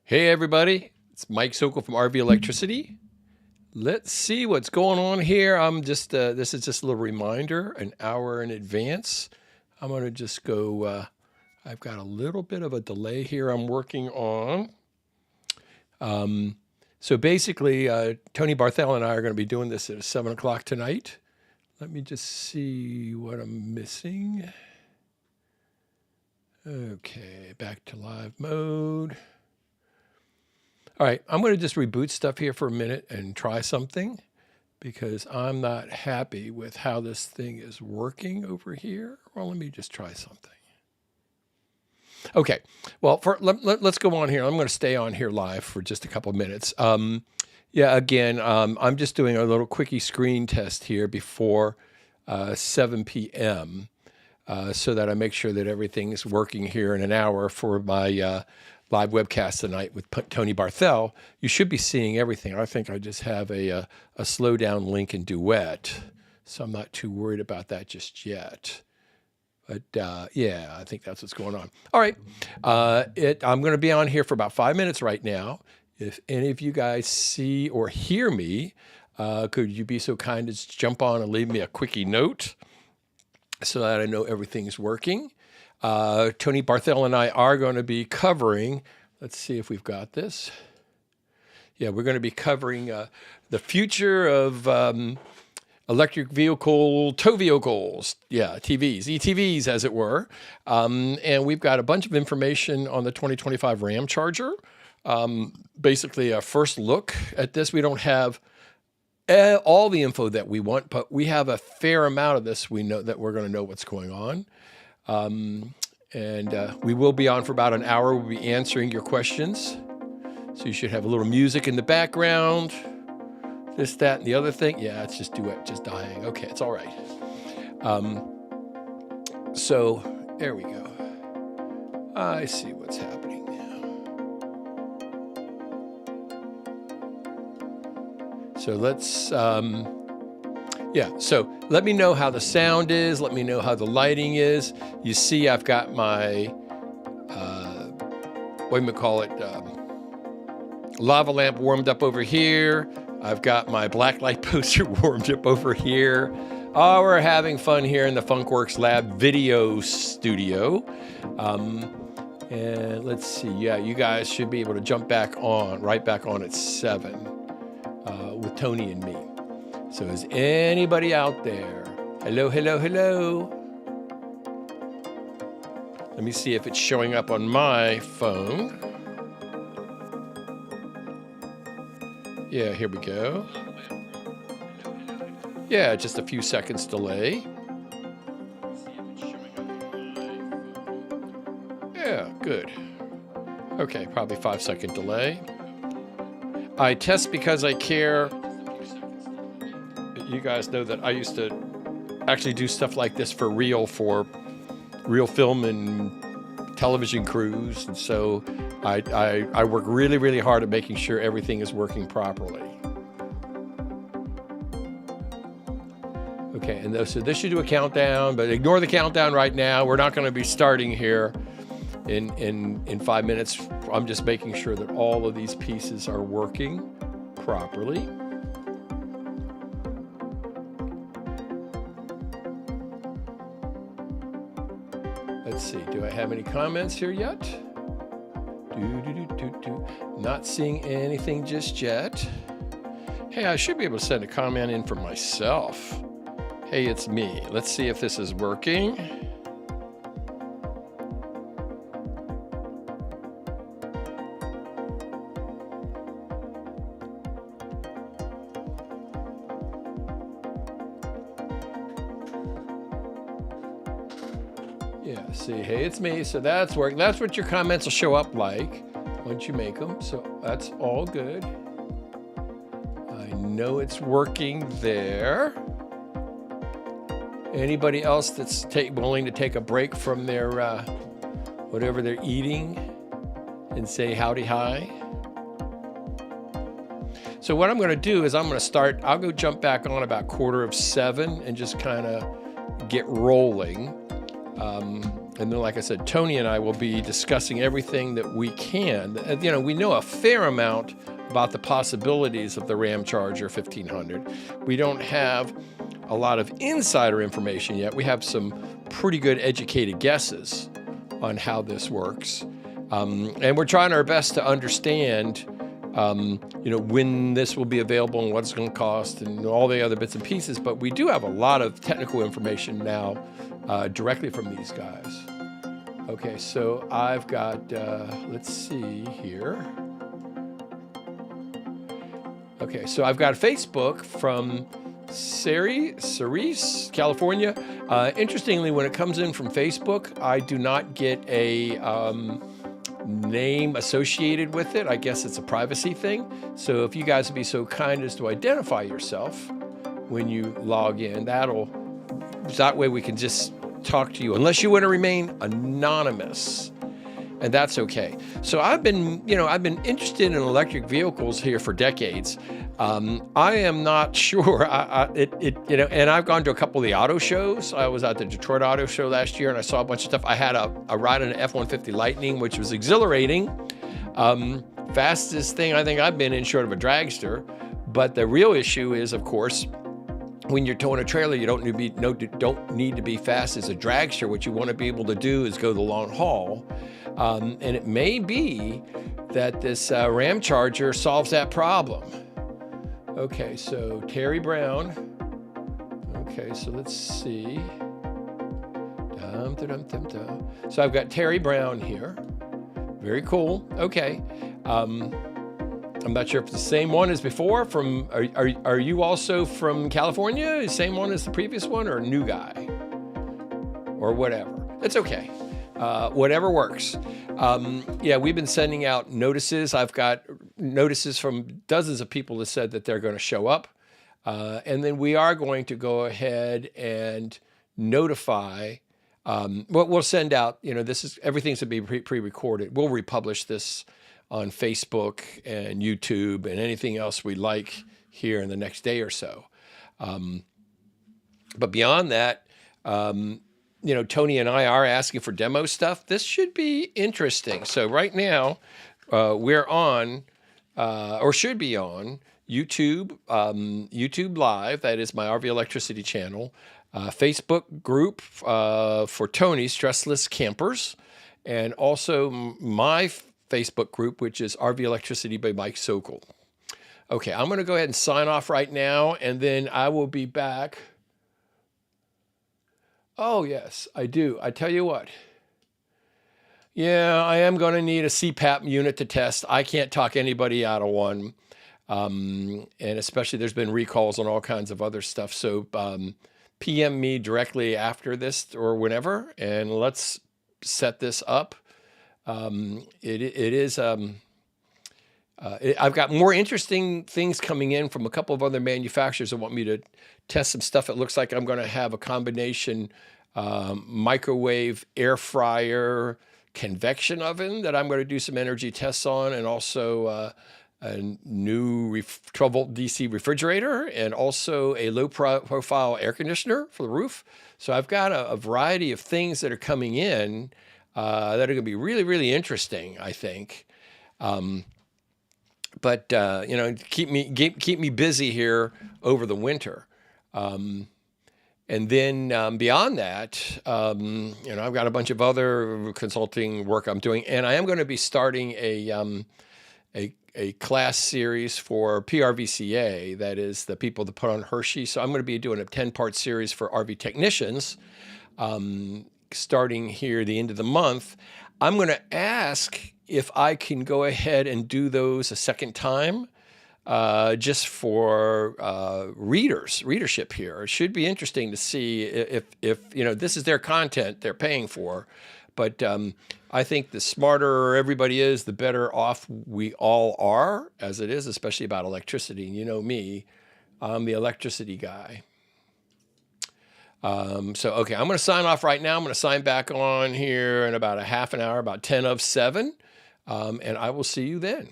Hey everybody, it's Mike Sokol from RV Electricity. Let's see what's going on here. This is just a little reminder, an hour in advance. I'm going to just go, I've got a little bit of a delay here I'm working on. So basically, Tony Barthel and I are going to be doing this at 7 o'clock tonight. Let me just see what I'm missing. Okay, back to live mode. All right, I'm going to just reboot stuff here for a minute and try something because I'm not happy with how this thing is working over here. Well, let me just try something. Okay, well, let's go on here. I'm going to stay on here live for just a couple of minutes. I'm just doing a little quickie screen test here before 7 p.m. So that I make sure that everything is working here in an hour for my live webcast tonight with Tony Barthel. You should be seeing everything. I think I just have a slow down link in Duet, so I'm not too worried about that just yet. But yeah, I think that's what's going on. All right, I'm going to be on here for about 5 minutes right now. If any of you guys see or hear me, could you be so kind as to jump on and leave me a quickie note so that I know everything's working. Tony Barthel and I are going to be covering, let's see if we've got this. Yeah, we're going to be covering the future of electric vehicle, tow vehicles, yeah, TVs, ETVs as it were. And we've got a bunch of information on the 2025 Ramcharger. Basically a first look at this. We don't have all the info that we want, but we have a fair amount of this. We know that we're going to know what's going on. We will be on for about an hour. We'll be answering your questions. So you should have a little music in the background. This, that, and the other thing. Yeah, it's just Duet, just dying. Okay, it's all right. So there we go. I see what's happening now. So let's, so let me know how the sound is. Let me know how the lighting is. You see, I've got my, lava lamp warmed up over here. I've got my blacklight poster warmed up over here. Oh, we're having fun here in the Funkworks Lab video studio. And let's see, yeah, you guys should be able to jump right back on at 7 with Tony and me. So is anybody out there? Hello, hello, hello. Let me see if it's showing up on my phone. Yeah, here we go. Yeah, just a few seconds delay. Yeah, good. Okay, probably 5-second delay. I test because I care. You guys know that I used to actually do stuff like this for real film and television crews, and so I work really, really hard at making sure everything is working properly. Okay, and so this should do a countdown, but ignore the countdown right now. We're not going to be starting here in 5 minutes. I'm just making sure that all of these pieces are working properly. Let's see, do I have any comments here yet? Not seeing anything just yet. Hey, I should be able to send a comment in for myself. Hey, it's me. Let's see if this is working. Yeah, see, hey, it's me. So that's working. That's what your comments will show up like once you make them. So that's all good. I know it's working there. Anybody else that's willing to take a break from their whatever they're eating and say howdy hi? So what I'm going to do is I'll go jump back on about 6:45 and just kind of get rolling. And then, like I said, Tony and I will be discussing everything that we can. We know a fair amount about the possibilities of the Ramcharger 1500. We don't have a lot of insider information yet. We have some pretty good educated guesses on how this works. And we're trying our best to understand, when this will be available and what it's going to cost and all the other bits and pieces. But we do have a lot of technical information now directly from these guys. Okay, so I've got, let's see here. Okay, so I've got Facebook from Cerise, California. Interestingly, when it comes in from Facebook, I do not get a name associated with it. I guess it's a privacy thing. So if you guys would be so kind as to identify yourself when you log in, that way we can just talk to you, unless you want to remain anonymous. And that's okay. So I've been interested in electric vehicles here for decades. I am not sure. And I've gone to a couple of the auto shows. I was at the Detroit Auto Show last year, and I saw a bunch of stuff. I had a ride in an F-150 Lightning, which was exhilarating. Fastest thing I think I've been in, short of a dragster. But the real issue is, of course, when you're towing a trailer, you don't need to be fast as a dragster. What you want to be able to do is go the long haul. And it may be that this Ramcharger solves that problem. Okay, so Terry Brown. Okay, so let's see. So I've got Terry Brown here. Very cool. Okay. I'm not sure if it's the same one as before. Are you also from California? The same one as the previous one, or a new guy? Or whatever. It's okay. Whatever works. We've been sending out notices. I've got notices from dozens of people that said that they're going to show up. And then we are going to go ahead and notify. We'll send out, everything's to be pre-recorded. We'll republish this on Facebook and YouTube and anything else we like here in the next day or so. But beyond that, Tony and I are asking for demo stuff. This should be interesting. So right now, we're on, or should be on, YouTube, YouTube Live. That is my RV Electricity channel. Facebook group for Tony, Stressless Campers. And also my Facebook group, which is RV Electricity by Mike Sokol. Okay, I'm going to go ahead and sign off right now, and then I will be back. Oh, yes, I do. I tell you what. Yeah, I am going to need a CPAP unit to test. I can't talk anybody out of one. And especially there's been recalls on all kinds of other stuff. So PM me directly after this or whenever, and let's set this up. I've got more interesting things coming in from a couple of other manufacturers that want me to test some stuff. It looks like I'm going to have a combination microwave, air fryer, convection oven that I'm going to do some energy tests on, and also a new 12 volt DC refrigerator, and also a low profile air conditioner for the roof. So I've got a variety of things that are coming in that are going to be really, really interesting, I think. But keep me busy here over the winter. And then beyond that, I've got a bunch of other consulting work I'm doing, and I am going to be starting a class series for PRVCA, that is the people that put on Hershey. So I'm going to be doing a 10-part series for RV technicians, starting here the end of the month. I'm going to ask if I can go ahead and do those a second time, just for readership here. It should be interesting to see if this is their content they're paying for. But I think the smarter everybody is, the better off we all are, as it is, especially about electricity. And you know me, I'm the electricity guy. Okay, I'm going to sign off right now. I'm going to sign back on here in about a half an hour, about 10 of 7. And I will see you then.